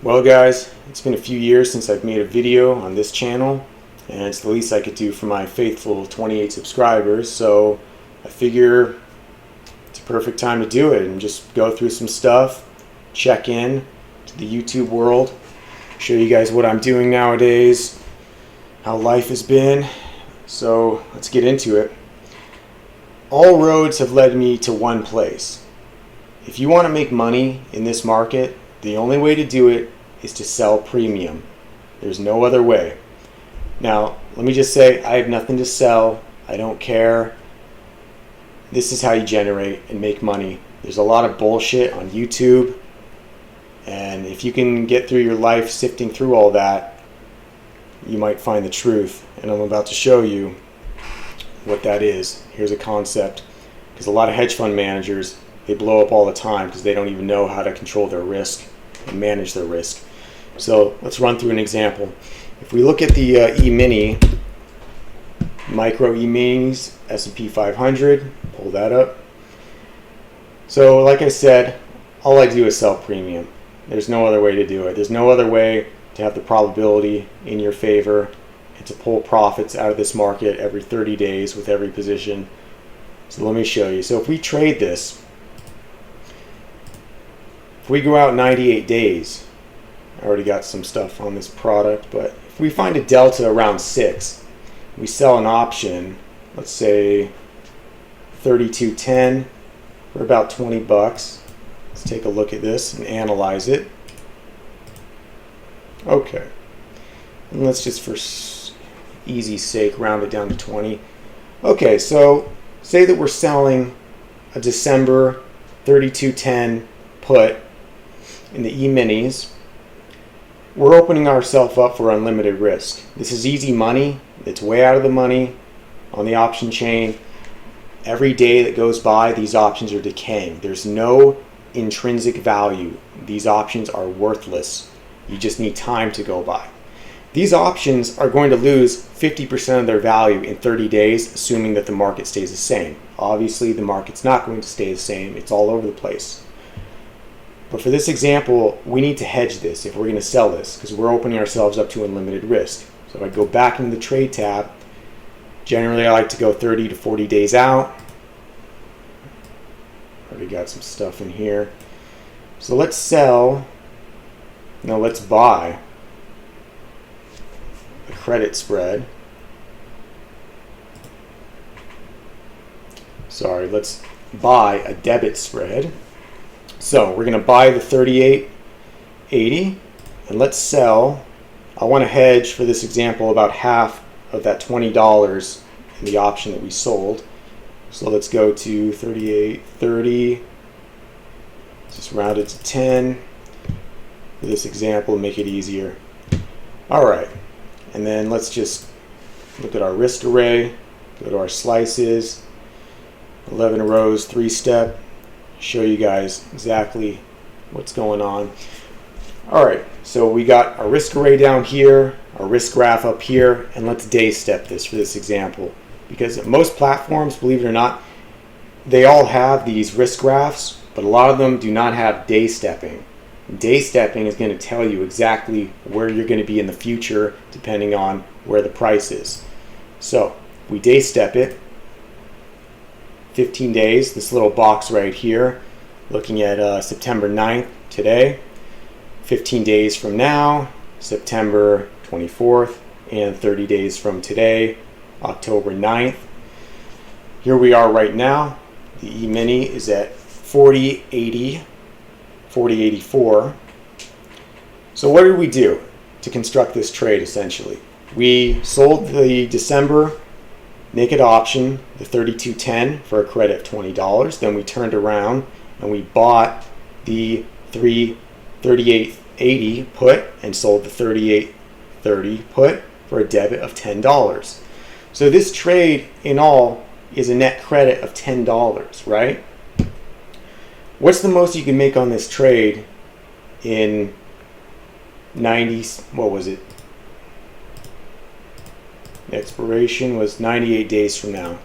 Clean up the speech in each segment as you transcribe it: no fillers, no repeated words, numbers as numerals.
Well guys, it's been a few years since I've made a video on this channel, and it's the least I could do for my faithful 28 subscribers, so I figure it's a perfect time to do it and just go through some stuff, check in to the YouTube world, show you guys what I'm doing nowadays, how life has been. So let's get into it. All roads have led me to one place. If you want to make money in this market, the only way to do it is to sell premium. There's no other way. Now, let me just say, I have nothing to sell. I don't care. This is how you generate and make money. There's a lot of bullshit on YouTube, and if you can get through your life sifting through all that, you might find the truth. And I'm about to show you what that is. Here's a concept, because a lot of hedge fund managers, they blow up all the time because they don't even know how to control their risk and manage their risk. So let's run through an example. If we look at the E-mini, micro E-minis, S&P 500, pull that up. So like I said, all I do is sell premium. There's no other way to do it. There's no other way to have the probability in your favor and to pull profits out of this market every 30 days with every position. So let me show you. So if we trade this, if we go out 98 days, I already got some stuff on this product, but if we find a delta around 6, we sell an option, let's say 32.10 for about 20 bucks. Let's take a look at this and analyze it. Okay, and let's just for easy sake round it down to 20. Okay, so say that we're selling a December 32.10 put in the E-minis. We're opening ourselves up for unlimited risk. This is easy money. It's way out of the money on the option chain. Every day that goes by, these options are decaying. There's no intrinsic value. These options are worthless. You just need time to go by. These options are going to lose 50% of their value in 30 days, assuming that the market stays the same. Obviously, the market's not going to stay the same. It's all over the place. But for this example, we need to hedge this if we're going to sell this, because we're opening ourselves up to unlimited risk. So if I go back into the trade tab, generally I like to go 30 to 40 days out. Already got some stuff in here. So let's sell, no, let's buy a credit spread. Sorry, let's buy a debit spread. So we're going to buy the 38.80 and let's sell. I want to hedge for this example about half of that $20 in the option that we sold. So let's go to 38.30. Just round it to 10 for this example, make it easier. All right, and then let's just look at our risk array, go to our slices, 11 rows, 3-step. Show you guys exactly what's going on. All right, so we got our risk array down here, our risk graph up here, and let's day step this for this example, because most platforms, believe it or not, they all have these risk graphs, but a lot of them do not have day stepping. Day stepping is going to tell you exactly where you're going to be in the future depending on where the price is. So we day step it 15 days, this little box right here, looking at September 9th today, 15 days from now, September 24th, and 30 days from today, October 9th. Here we are right now. The E-mini is at 40.80, 40.84. So what did we do to construct this trade essentially? We sold the December naked option, the 32.10 for a credit of $20. Then we turned around and we bought the 38.80 put and sold the 38.30 put for a debit of $10. So this trade in all is a net credit of $10, right? What's the most you can make on this trade in 90, what was it? Expiration was 98 days from now.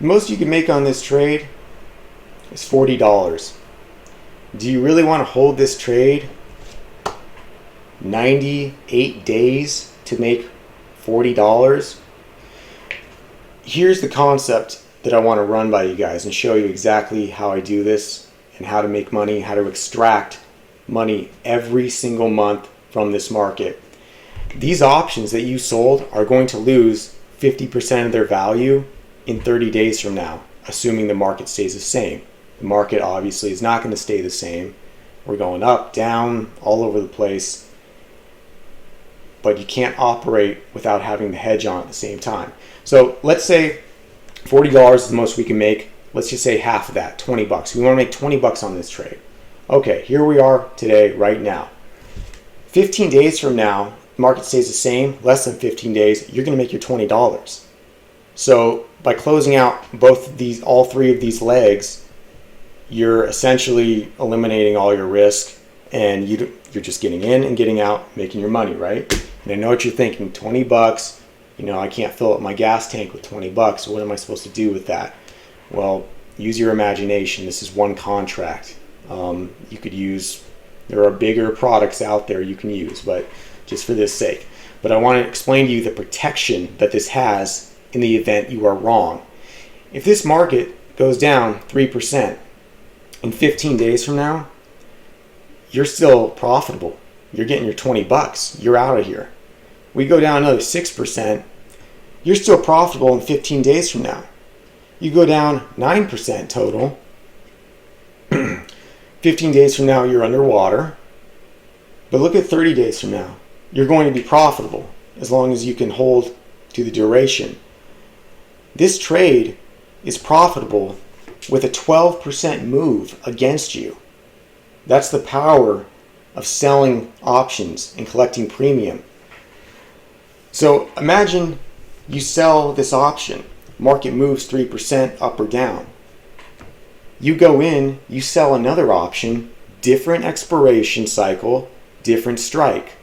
The most you can make on this trade is $40. Do you really want to hold this trade 98 days to make $40? Here's the concept that I want to run by you guys and show you exactly how I do this and how to make money, how to extract money every single month from this market. These options that you sold are going to lose 50% of their value in 30 days from now, assuming the market stays the same. The market obviously is not going to stay the same. We're going up, down, all over the place. But you can't operate without having the hedge on at the same time. So let's say $40 is the most we can make. Let's just say half of that, 20 bucks. We want to make 20 bucks on this trade. Okay, here we are today, right now. 15 days from now, market stays the same, less than 15 days, you're going to make your $20. So by closing out all three of these legs, you're essentially eliminating all your risk, and you're just getting in and getting out, making your money, right? And I know what you're thinking, 20 bucks, I can't fill up my gas tank with 20 bucks. What am I supposed to do with that? Well, use your imagination. This is one contract. You could use, there are bigger products out there you can use, but just for this sake. But I want to explain to you the protection that this has in the event you are wrong. If this market goes down 3%, in 15 days from now, you're still profitable. You're getting your 20 bucks. You're out of here. We go down another 6%, you're still profitable in 15 days from now. You go down 9% total, 15 days from now you're underwater. But look at 30 days from now. You're going to be profitable as long as you can hold to the duration. This trade is profitable with a 12% move against you. That's the power of selling options and collecting premium. So imagine you sell this option. Market moves 3% up or down. You go in, you sell another option, different expiration cycle, different strike.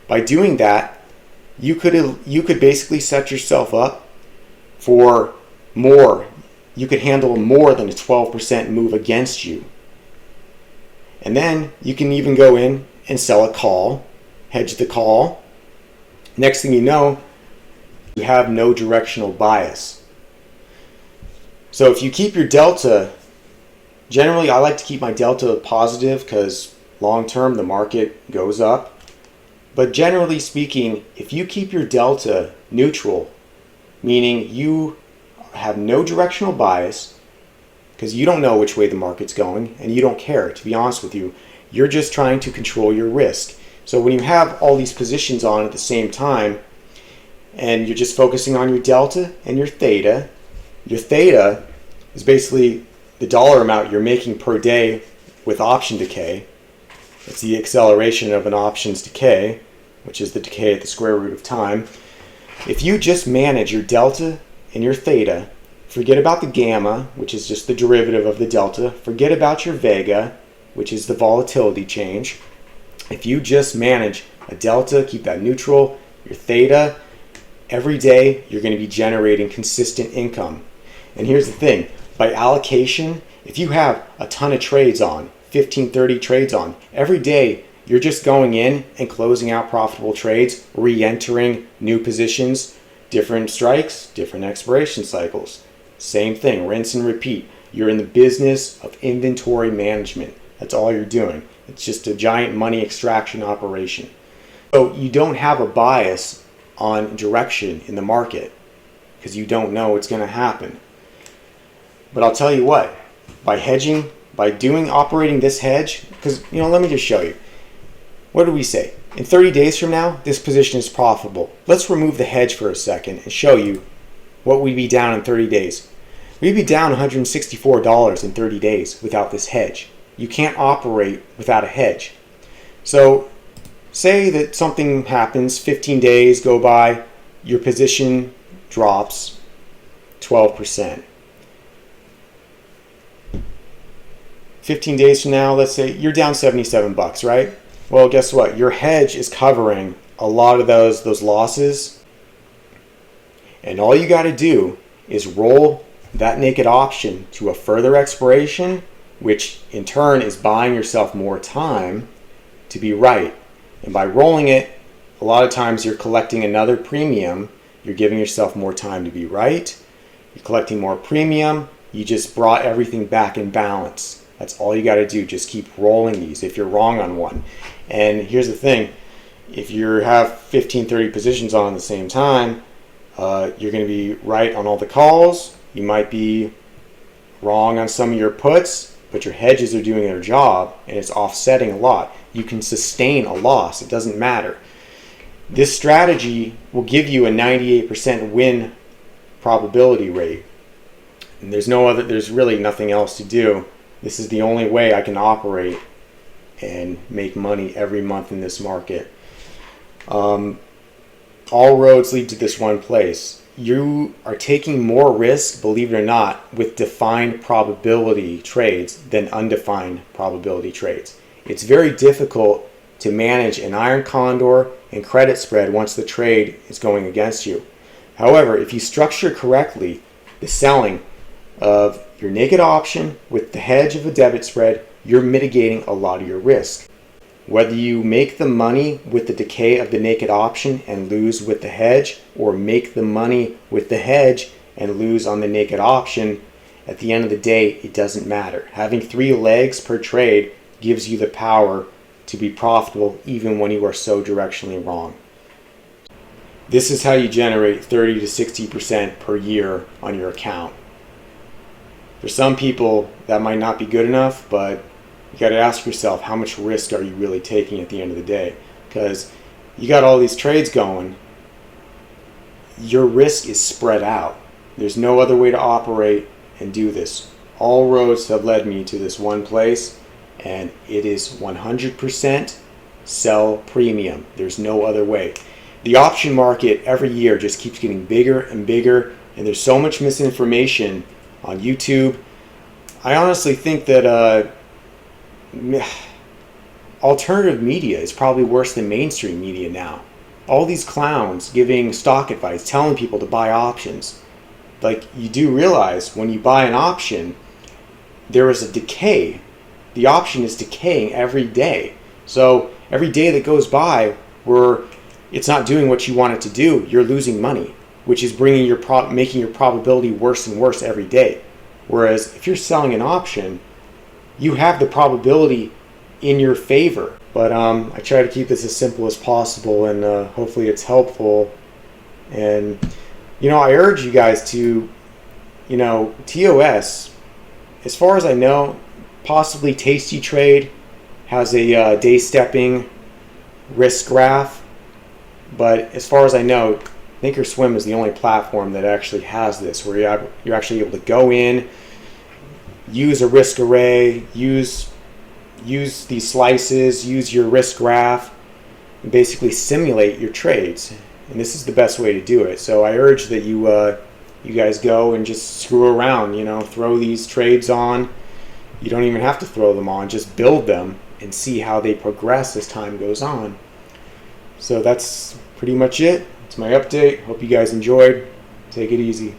By doing that, you could basically set yourself up for more. You could handle more than a 12% move against you. And then you can even go in and sell a call, hedge the call. Next thing you know, you have no directional bias. So if you keep your delta, generally I like to keep my delta positive because long term the market goes up. But generally speaking, if you keep your delta neutral, meaning you have no directional bias, because you don't know which way the market's going and you don't care, to be honest with you, you're just trying to control your risk. So when you have all these positions on at the same time and you're just focusing on your delta and your theta is basically the dollar amount you're making per day with option decay. It's the acceleration of an option's decay, which is the decay at the square root of time. If you just manage your delta and your theta, forget about the gamma, which is just the derivative of the delta, forget about your vega, which is the volatility change. If you just manage a delta, keep that neutral, your theta, every day you're going to be generating consistent income. And here's the thing, by allocation, if you have a ton of trades on, 15, 30 trades on, every day you're just going in and closing out profitable trades, re-entering new positions, different strikes, different expiration cycles. Same thing, rinse and repeat. You're in the business of inventory management. That's all you're doing. It's just a giant money extraction operation. So you don't have a bias on direction in the market because you don't know what's going to happen. But I'll tell you what, by hedging, operating this hedge, because, let me just show you. What do we say? In 30 days from now, this position is profitable. Let's remove the hedge for a second and show you what we'd be down in 30 days. We'd be down $164 in 30 days without this hedge. You can't operate without a hedge. So say that something happens, 15 days go by, your position drops 12%. 15 days from now, let's say you're down 77 bucks, right? Well, guess what? Your hedge is covering a lot of those losses. And all you got to do is roll that naked option to a further expiration which in turn is buying yourself more time to be right. And by rolling it, a lot of times you're collecting another premium. You're giving yourself more time to be right. You're collecting more premium. You just brought everything back in balance. That's all you got to do. Just keep rolling these if you're wrong on one. And here's the thing. If you have 15, 30 positions on at the same time, you're going to be right on all the calls. You might be wrong on some of your puts, but your hedges are doing their job and it's offsetting a lot. You can sustain a loss. It doesn't matter. This strategy will give you a 98% win probability rate. And there's really nothing else to do. This is the only way I can operate and make money every month in this market. All roads lead to this one place. You are taking more risk, believe it or not, with defined probability trades than undefined probability trades. It's very difficult to manage an iron condor and credit spread once the trade is going against you. However, if you structure correctly the selling of your naked option with the hedge of a debit spread, you're mitigating a lot of your risk. Whether you make the money with the decay of the naked option and lose with the hedge, or make the money with the hedge and lose on the naked option, at the end of the day, it doesn't matter. Having 3 legs per trade gives you the power to be profitable even when you are so directionally wrong. This is how you generate 30 to 60% per year on your account. For some people, that might not be good enough, but you got to ask yourself, how much risk are you really taking at the end of the day? Because you got all these trades going, your risk is spread out. There's no other way to operate and do this. All roads have led me to this one place, and it is 100% sell premium. There's no other way. The option market every year just keeps getting bigger and bigger, and there's so much misinformation on YouTube. I honestly think that alternative media is probably worse than mainstream media now. All these clowns giving stock advice, telling people to buy options. Like, you do realize when you buy an option, there is a decay. The option is decaying every day. So every day that goes by where it's not doing what you want it to do, you're losing money, which is bringing making your probability worse and worse every day. Whereas if you're selling an option, you have the probability in your favor. But I try to keep this as simple as possible, and hopefully it's helpful. And I urge you guys to, TOS, as far as I know, possibly Tasty Trade has a day stepping risk graph, but as far as I know, Thinkorswim is the only platform that actually has this, where you're actually able to go in, use a risk array, use these slices, use your risk graph, and basically simulate your trades. And this is the best way to do it. So I urge that you guys go and just screw around, throw these trades on. You don't even have to throw them on, just build them and see how they progress as time goes on. So that's pretty much it. It's my update. Hope you guys enjoyed. Take it easy.